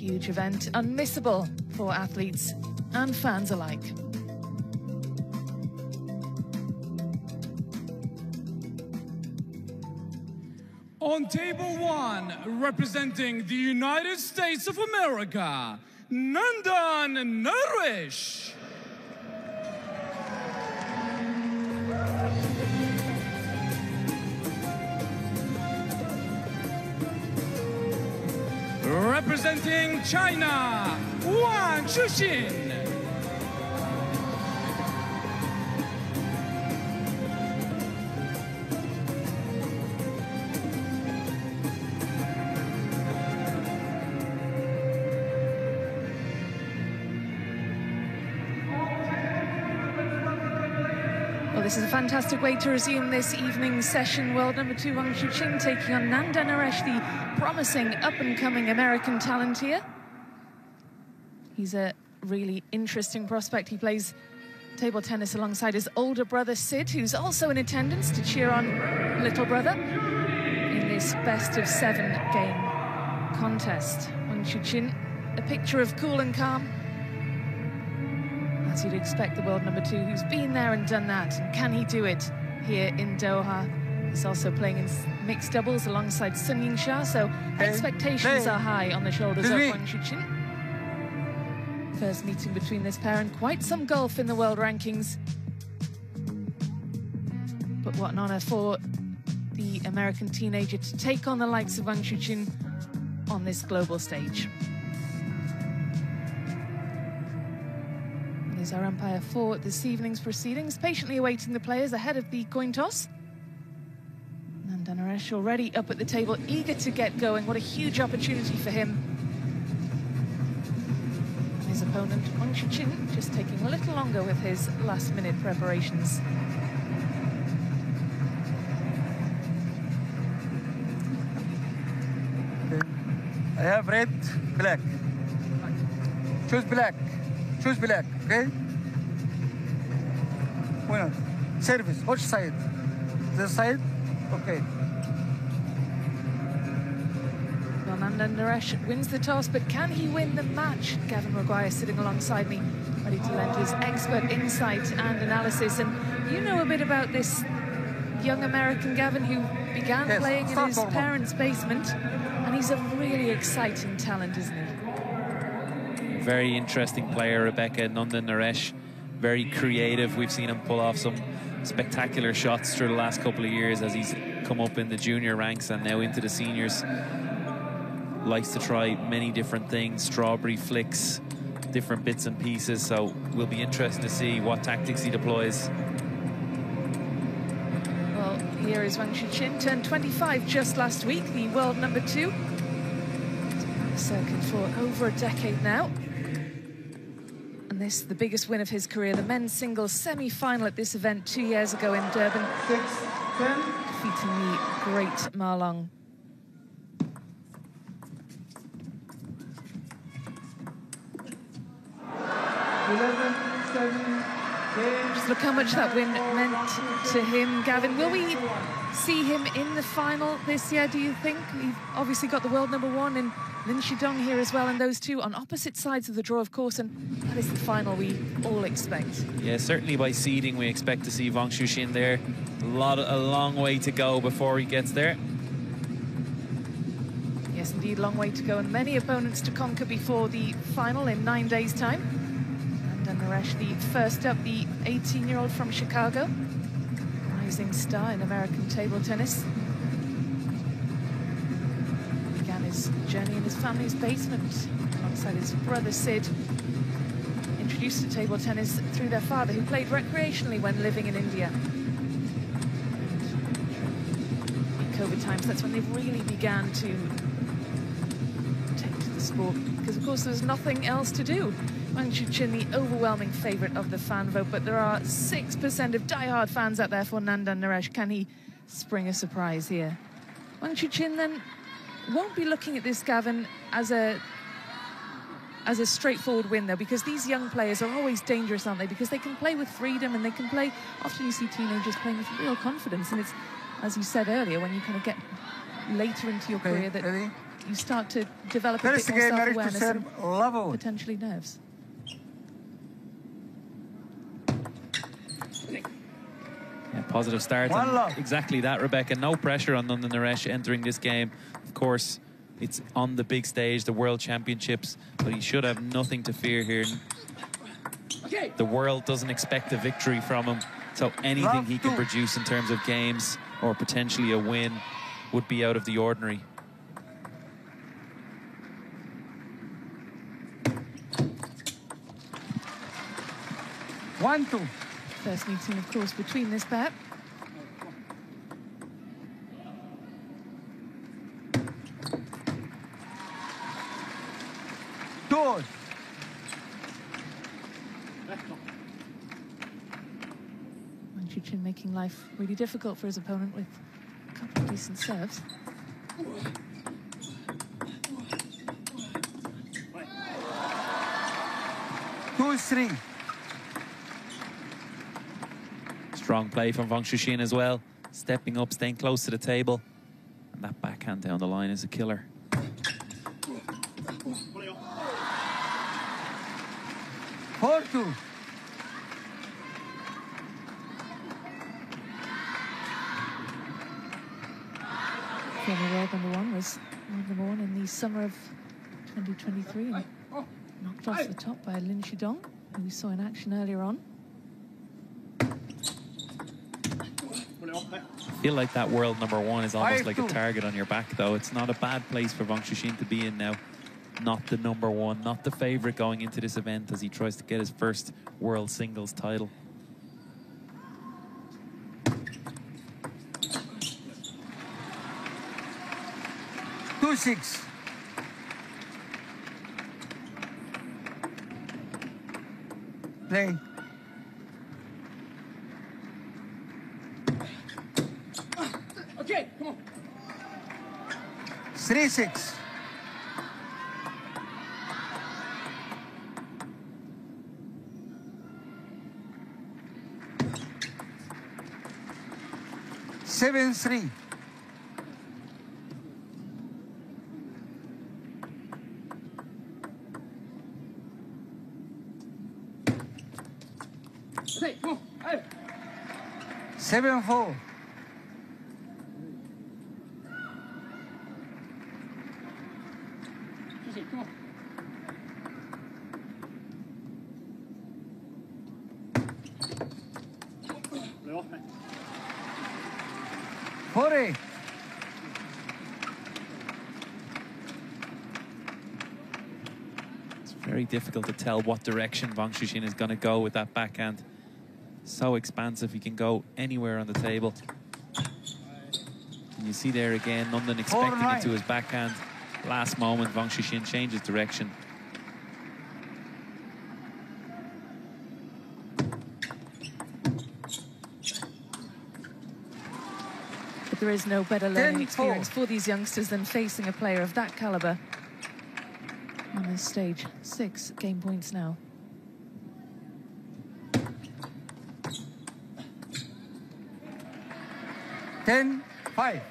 huge event, unmissable for athletes and fans alike. On table one, representing the United States of America, Nandan Naresh. Representing China, Chuqin. Well, this is a fantastic way to resume this evening's session. World number 2, Wang Chuqin, taking on Nandan Naresh, the promising up-and-coming American talent here. He's a really interesting prospect. He plays table tennis alongside his older brother, Sid, who's also in attendance to cheer on little brother in this best-of-7 game contest. Wang Chuqin, a picture of cool and calm, as you'd expect the world number 2, who's been there and done that. And can he do it here in Doha? He's also playing in mixed doubles alongside Sun Yingxia, so expectations are high on the shoulders of Wang Chuqin. First meeting between this pair, and quite some gulf in the world rankings. But what an honor for the American teenager to take on the likes of Wang Chuqin on this global stage. And there's our umpire for this evening's proceedings, patiently awaiting the players ahead of the coin toss. Nandan Naresh already up at the table, eager to get going. What a huge opportunity for him. And his opponent, Wang Chuqin, just taking a little longer with his last-minute preparations. I have red, black. Choose black. Choose black, okay? Winner. Service. Which side? This side? Okay. Well, Nandan Naresh wins the toss, but can he win the match? Gavin Maguire sitting alongside me, ready to lend his expert insight and analysis. And you know a bit about this young American, Gavin, who began playing in his parents' basement, and he's a really exciting talent, isn't he? Very interesting player, Rebecca. Nandan Naresh, very creative. We've seen him pull off some spectacular shots through the last couple of years as he's come up in the junior ranks and now into the seniors. Likes to try many different things, strawberry flicks, different bits and pieces, so we'll be interested to see what tactics he deploys. Well, here is Wang Chuqin, turned 25 just last week, the world number 2. He's been on the circuit for over a decade now. And this, the biggest win of his career, the men's singles semi-final at this event 2 years ago in Durban, defeating the great Ma Long. Just look how much that win meant to him, Gavin. Will we see him in the final this year, do you think? We've obviously got the world number 1 in Lin Shidong here as well, and those two on opposite sides of the draw, of course, and that is the final we all expect. Yeah, certainly by seeding we expect to see Wang Chuqin there. A long way to go before he gets there. Yes, indeed, long way to go, and many opponents to conquer before the final in 9 days' time. And Naresh, the first up, the 18-year-old from Chicago, rising star in American table tennis. Began his journey in his family's basement alongside his brother Sid. Introduced to table tennis through their father, who played recreationally when living in India. In COVID times, that's when they really began to take to the sport, because of course there was nothing else to do. Wang Chuqin, the overwhelming favourite of the fan vote, but there are 6% of die-hard fans out there for Nandan Naresh. Can he spring a surprise here? Wang Chuqin then won't be looking at this, Gavin, as a straightforward win, though, because these young players are always dangerous, aren't they? Because they can play with freedom and they can play, often you see teenagers playing with real confidence, and it's, as you said earlier, when you kind of get later into your career that you start to develop a bit more self-awareness and potentially nerves. Yeah, positive start. Exactly that, Rebecca. No pressure on Nandan Naresh entering this game. Of course, it's on the big stage, the World Championships, but he should have nothing to fear here. The world doesn't expect a victory from him, so anything he can produce in terms of games or potentially a win would be out of the ordinary. One, two. First meeting, of course, between this pair. Two. Chuqin making life really difficult for his opponent with a couple of decent serves. Two, three. Strong play from Wang Chuqin as well. Stepping up, staying close to the table. And that backhand down the line is a killer. Four, two. Former world #1 was world #1 in the summer of 2023 and knocked off the top by Lin Shidong, who we saw in action earlier on. I feel like that world #1 is almost like a target on your back, though. It's not a bad place for Wang Chuqin to be in now. Not the #1, not the favourite going into this event as he tries to get his first world singles title. Two, six. Play. Okay, come on. 3-6. Seven, 3. Okay, come on. Hey. 7-4. Come on. 4-8. It's very difficult to tell what direction Wang Chuqin is going to go with that backhand. So expansive, he can go anywhere on the table. And you see there again, Nandan expecting it to his backhand. Last moment, Wang Chuqin changes direction. But there is no better learning experience for these youngsters than facing a player of that caliber on this stage. 6 game points now. Ten, 5.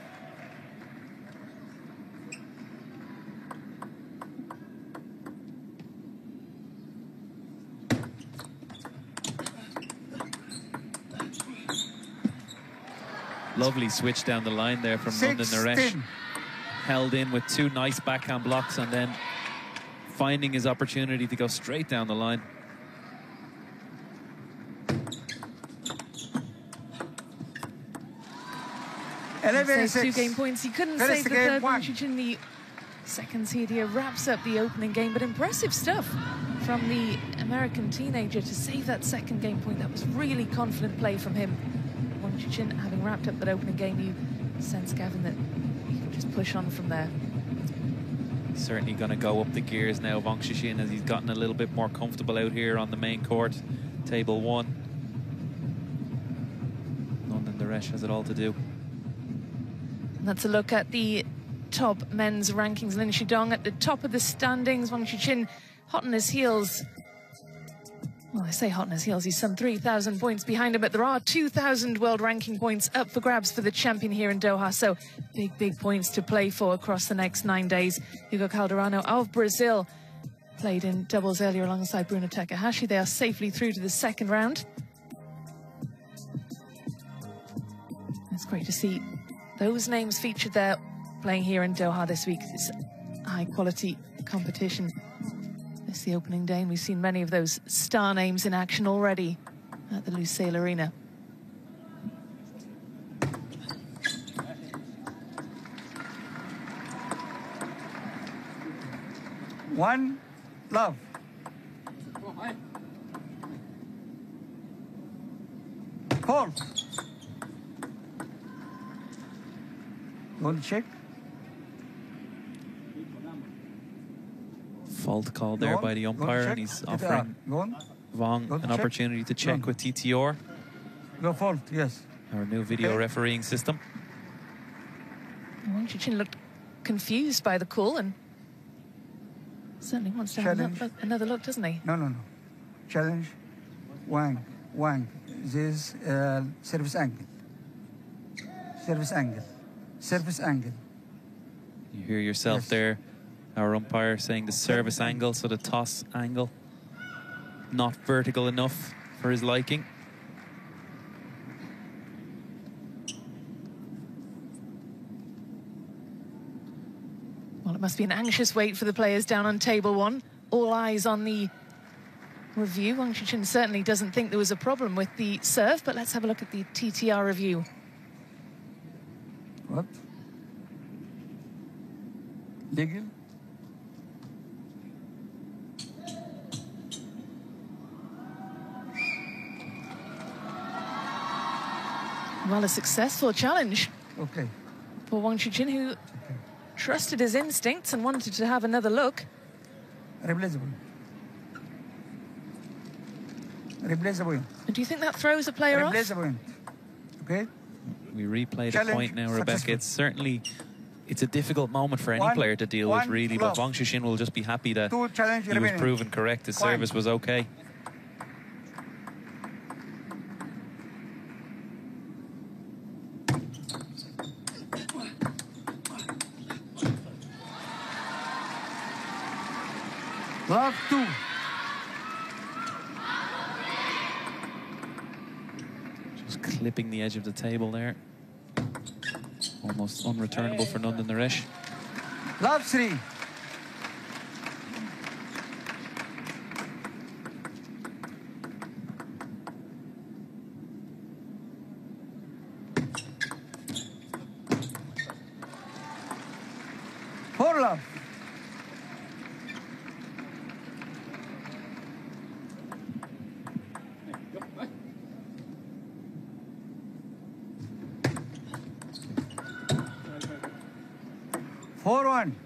Lovely switch down the line there from Nandan Naresh. Held in with 2 nice backhand blocks and then finding his opportunity to go straight down the line. He saved 2 game points. He couldn't save the third one. Chuqin, the second seed here, wraps up the opening game, but impressive stuff from the American teenager to save that second game point. That was really confident play from him. Wang Chuqin, having wrapped up that opening game, you sense, Gavin, that he can just push on from there. He's certainly going to go up the gears now, Wang Chuqin, as he's gotten a little bit more comfortable out here on the main court, table 1. Nandan Naresh has it all to do. And that's a look at the top men's rankings. Lin Shidong at the top of the standings. Wang Chuqin hot on his heels Well, I say hot on his heels. He's some 3,000 points behind him, but there are 2,000 world ranking points up for grabs for the champion here in Doha. So big points to play for across the next 9 days. Hugo Calderano of Brazil played in doubles earlier alongside Bruno Takahashi. They are safely through to the second round. It's great to see those names featured there playing here in Doha this week. It's high quality competition. It's the opening day, and we've seen many of those star names in action already at the Lusail Arena. One, love. Call. You want to check? Fault call there by the umpire, and he's offering Wang an opportunity to check with TTR. Go fault, yes. Our new video refereeing system. Wang Chuqin looked confused by the call and certainly wants to have another look, doesn't he? No. Challenge. Wang. This service angle. Service angle. You hear yourself there, our umpire saying the service angle, so the toss angle, not vertical enough for his liking. Well, it must be an anxious wait for the players down on table one. All eyes on the review. Wang Chuqin certainly doesn't think there was a problem with the serve, but let's have a look at the TTR review. What? Legal? Well, a successful challenge. Okay. For Wang Chuqin, who trusted his instincts and wanted to have another look. Replaceable. And do you think that throws a player off? Replaceable. Okay. We replay the point now, Rebecca. It's certainly, it's a difficult moment for any player to deal with, really, but Wang Chuqin will just be happy that he was proven correct. His service was okay. Love 2. Just clipping the edge of the table there. Almost unreturnable for Nandan Naresh. Love 3. For love. Four one.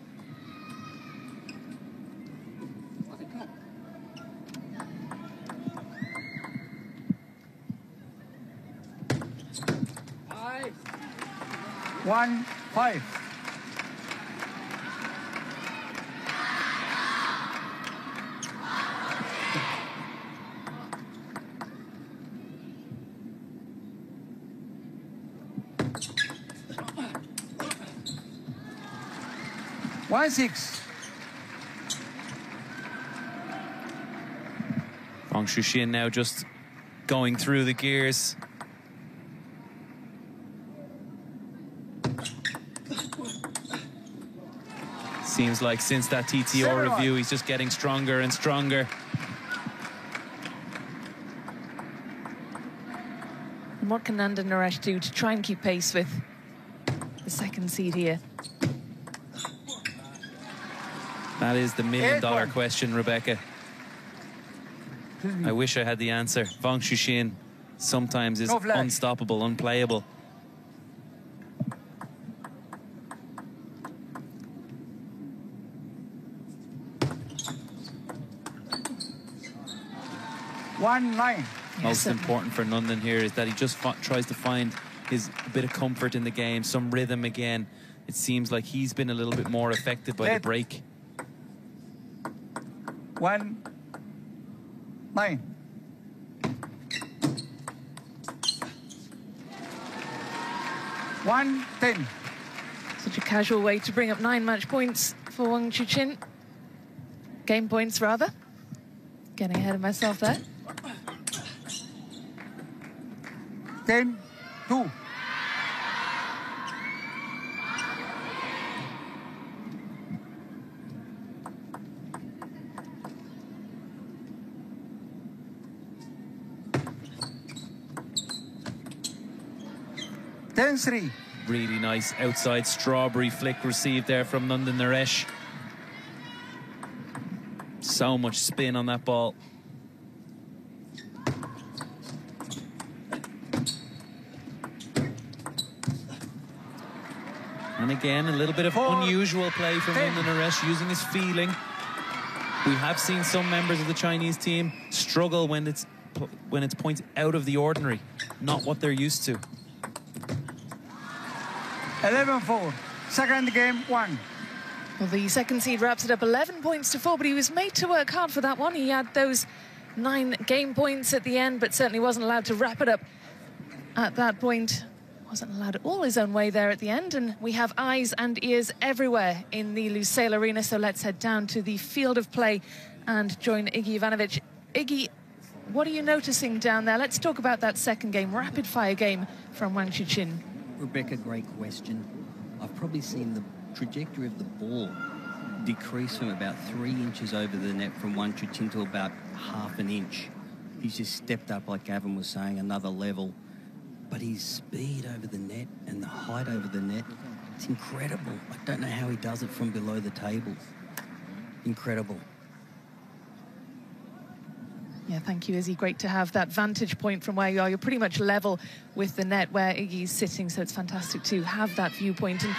One, 5. One, 6. Wang Chuqin now just going through the gears. Seems like since that TTR review, he's just getting stronger and stronger. And what can Nandan Naresh do to try and keep pace with the second seed here? That is the million-dollar question, Rebecca. I wish I had the answer. Wang Chuqin sometimes is unstoppable, unplayable. One, 9. Most important for Nandan here is that he just tries to find a bit of comfort in the game, some rhythm again. It seems like he's been a little bit more affected by the break. 1, 9. 1-10. Such a casual way to bring up 9 match points for Wang Chuqin. Game points, rather. Getting ahead of myself there. 10-2. Ten-3. Really nice outside strawberry flick received there from Nandan Naresh. So much spin on that ball. And again, a little bit of unusual play from Nandan Naresh, using his feeling. We have seen some members of the Chinese team struggle when it's points out of the ordinary, not what they're used to. 11-4. Second game, 1. Well, the second seed wraps it up 11 points to 4, but he was made to work hard for that one. He had those 9 game points at the end, but certainly wasn't allowed to wrap it up at that point. Wasn't allowed all his own way there at the end, and we have eyes and ears everywhere in the Lusail Arena, so let's head down to the field of play and join Iggy Ivanovic. Iggy, what are you noticing down there? Let's talk about that second game, rapid-fire game from Wang Chuqin. Rebecca, great question. I've probably seen the trajectory of the ball decrease from about 3 inches over the net from Wang Chuqin to about half an inch. He's just stepped up, like Gavin was saying, another level. But his speed over the net and the height over the net, it's incredible. I don't know how he does it from below the table. Incredible. Yeah, thank you, Izzy. Great to have that vantage point from where you are. You're pretty much level with the net where Iggy's sitting, so it's fantastic to have that viewpoint. And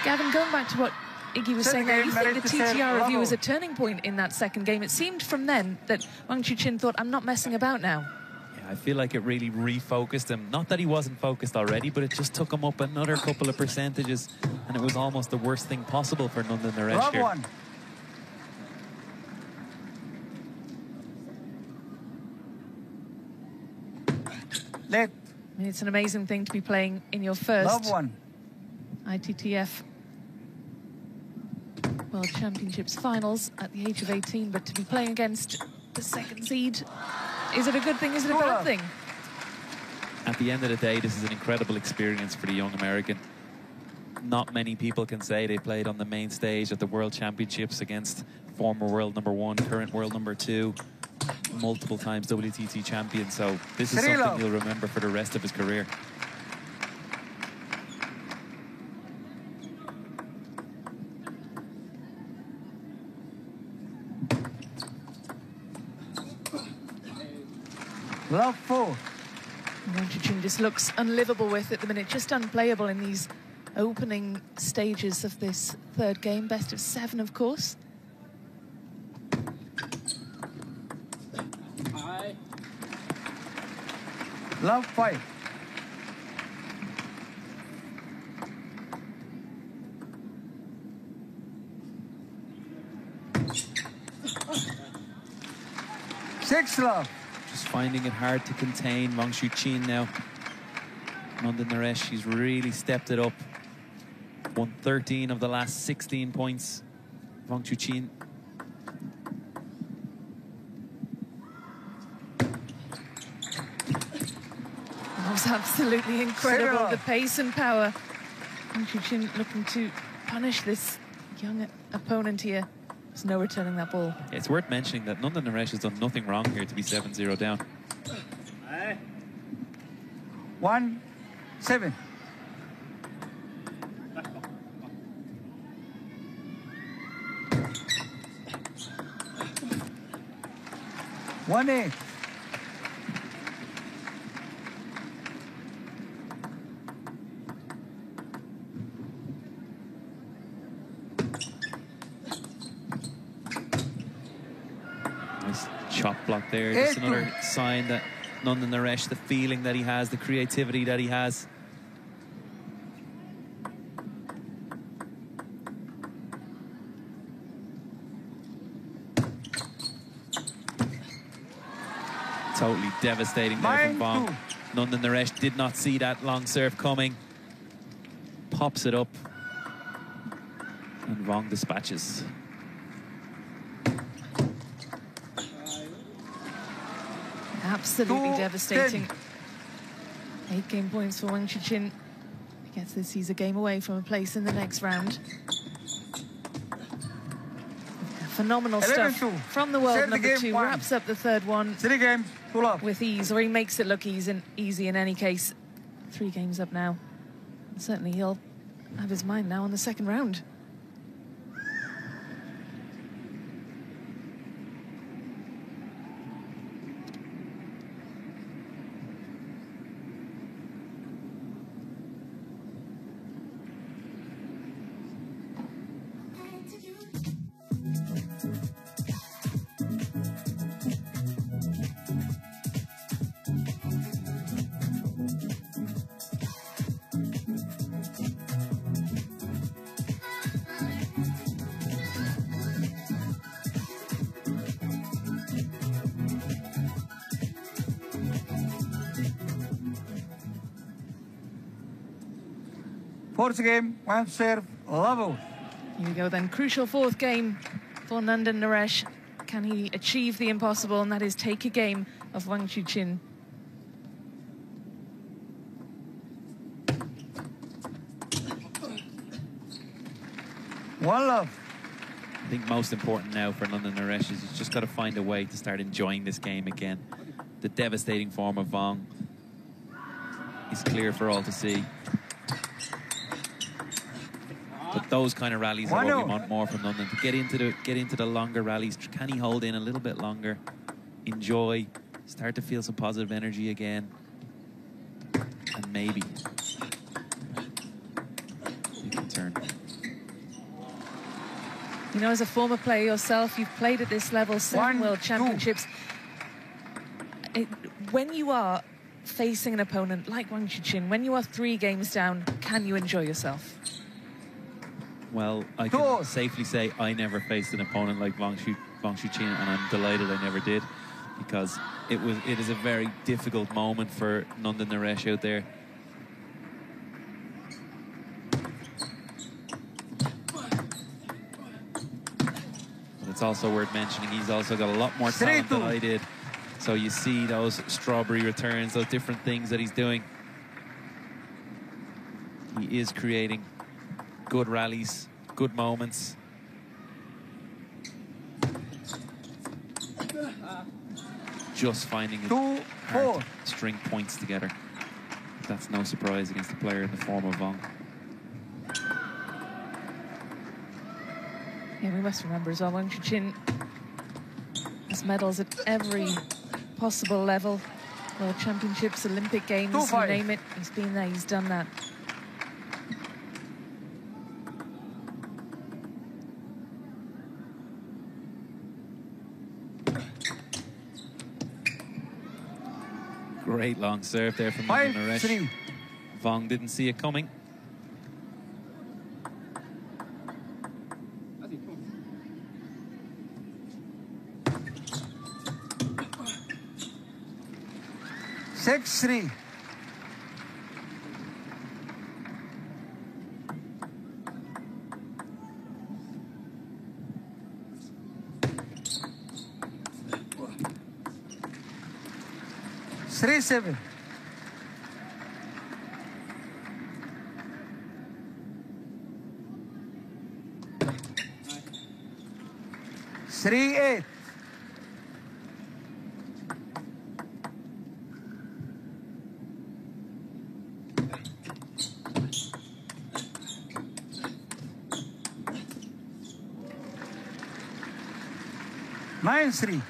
Gavin, going back to what Iggy was saying there, you think the TTR review was a turning point in that second game. It seemed from then that Wang Chuqin thought, I'm not messing about now. Yeah, I feel like it really refocused him. Not that he wasn't focused already, but it just took him up another couple of percentages, and it was almost the worst thing possible for Nandan Naresh here. One. Let. I mean, it's an amazing thing to be playing in your first ITTF World Championships finals at the age of 18, but to be playing against the second seed, is it a good thing, is it a bad thing? At the end of the day, this is an incredible experience for the young American. Not many people can say they played on the main stage at the World Championships against former world #1, current world #2, multiple times WTT champion. So this is something he'll remember for the rest of his career. Love 4. Wang Chuqin just looks unlivable with at the minute, just unplayable in these opening stages of this third game. Best of 7, of course. Love 5. Six love. Just finding it hard to contain Wang Chuqin now. Nandan Naresh, he's really stepped it up. Won 13 of the last 16 points. Wang Chuqin. That was absolutely incredible, the pace and power. Wang Chuqin looking to punish this young opponent here. There's no returning that ball. Yeah, it's worth mentioning that Nandan Naresh has done nothing wrong here to be 7-0 down. 1-7. One 8. Nice chop block there. Just another sign that Nandan Naresh, the feeling that he has, the creativity that he has. Totally devastating there from Wang. Nandan Naresh did not see that long serve coming. pops it up, and Wang dispatches. Absolutely devastating. 8 game points for Wang Chuqin. He gets this, he's a game away from a place in the next round. Phenomenal stuff from the world number 2. Wraps up the third one 3 games, pull up. with ease, or he makes it look easy in any case. 3 games up now. Certainly he'll have his mind now on the second round. Fourth game, 1 serve, level. Here we go then, crucial 4th game for Nandan Naresh. Can he achieve the impossible, and that is take a game of Wang Chuqin? One love. I think most important now for Nandan Naresh is he's just got to find a way to start enjoying this game again. The devastating form of Wang is clear for all to see. But those kind of rallies are what we want more from Nandan, to get into the longer rallies. Can he hold in a little bit longer? Enjoy, start to feel some positive energy again, and maybe you can turn. You know, as a former player yourself, you've played at this level, 7 World Championships. When you are facing an opponent like Wang Chuqin, when you are 3 games down, can you enjoy yourself? Well, I can safely say I never faced an opponent like Wang Chuqin, and I'm delighted I never did, because it is a very difficult moment for Nandan Naresh out there. But it's also worth mentioning he's also got a lot more talent than I did. So you see those strawberry returns, those different things that he's doing. He is creating good rallies, good moments. Just finding it hard to string points together. That's no surprise against a player in the form of Wang. Yeah, we must remember as well, Wang Chuqin has medals at every possible level. World Championships, Olympic Games, you name it. He's been there, he's done that. Great long serve there from Naresh. Wang didn't see it coming. Six, 3. Three, 7. Three, 8. Nine, 3.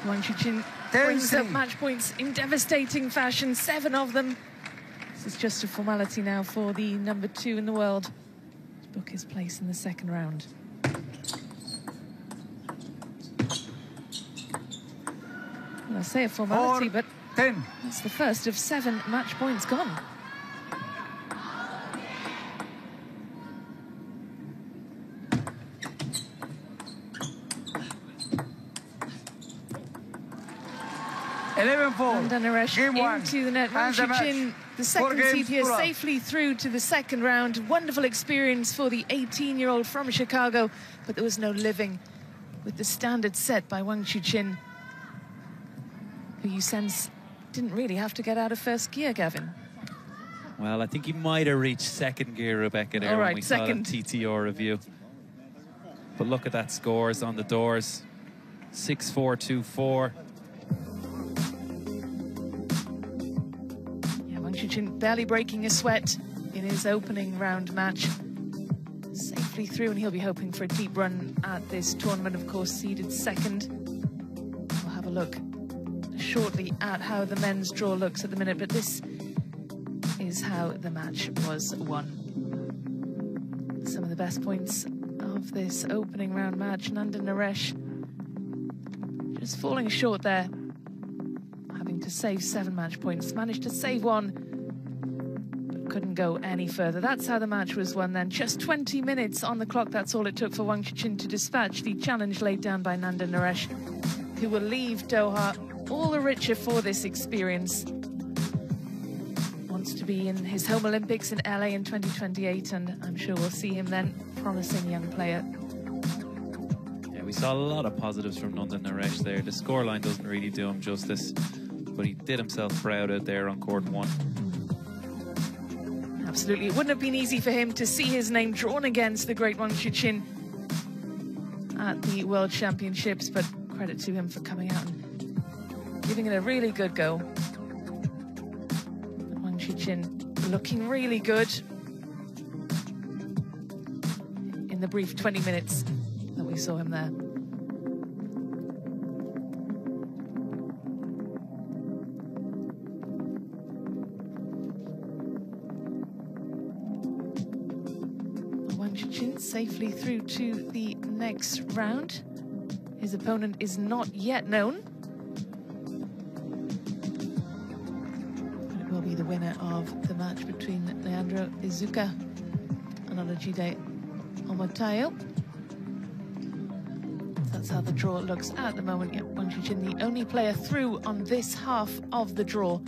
Wang Chuqin brings up match points in devastating fashion, 7 of them. This is just a formality now for the number 2 in the world to book his place in the second round. Well, I say a formality, but 10. That's the first of 7 match points gone. Nandan Naresh into the net. Wang Chuqin, the second seed here, safely through to the second round. Wonderful experience for the 18-year-old from Chicago, but there was no living with the standard set by Wang Chuqin, who you sense didn't really have to get out of first gear, Gavin. Well, I think he might have reached second gear, Rebecca, there when we saw the TTR review. But look at that scores on the doors. 6-4, 2-4. Chuqin barely breaking a sweat in his opening round match. Safely through, and he'll be hoping for a deep run at this tournament, of course, seeded second. We'll have a look shortly at how the men's draw looks at the minute, but this is how the match was won. Some of the best points of this opening round match. Nandan Naresh just falling short there, having to save 7 match points. Managed to save 1, couldn't go any further. That's how the match was won then. Just 20 minutes on the clock. That's all it took for Wang Chuqin to dispatch the challenge laid down by Nandan Naresh, who will leave Doha all the richer for this experience. Wants to be in his home Olympics in LA in 2028, and I'm sure we'll see him then. Promising young player. Yeah, we saw a lot of positives from Nandan Naresh there. The scoreline doesn't really do him justice, but he did himself proud out there on court 1. Absolutely. It wouldn't have been easy for him to see his name drawn against the great Wang Chuqin at the World Championships, but credit to him for coming out and giving it a really good go. Wang Chuqin looking really good in the brief 20 minutes that we saw him there. Safely through to the next round. His opponent is not yet known. It will be the winner of the match between Leandro Izuka and Olajide Omotayo. That's how the draw looks at the moment. Wang Chuqin, the only player through on this half of the draw.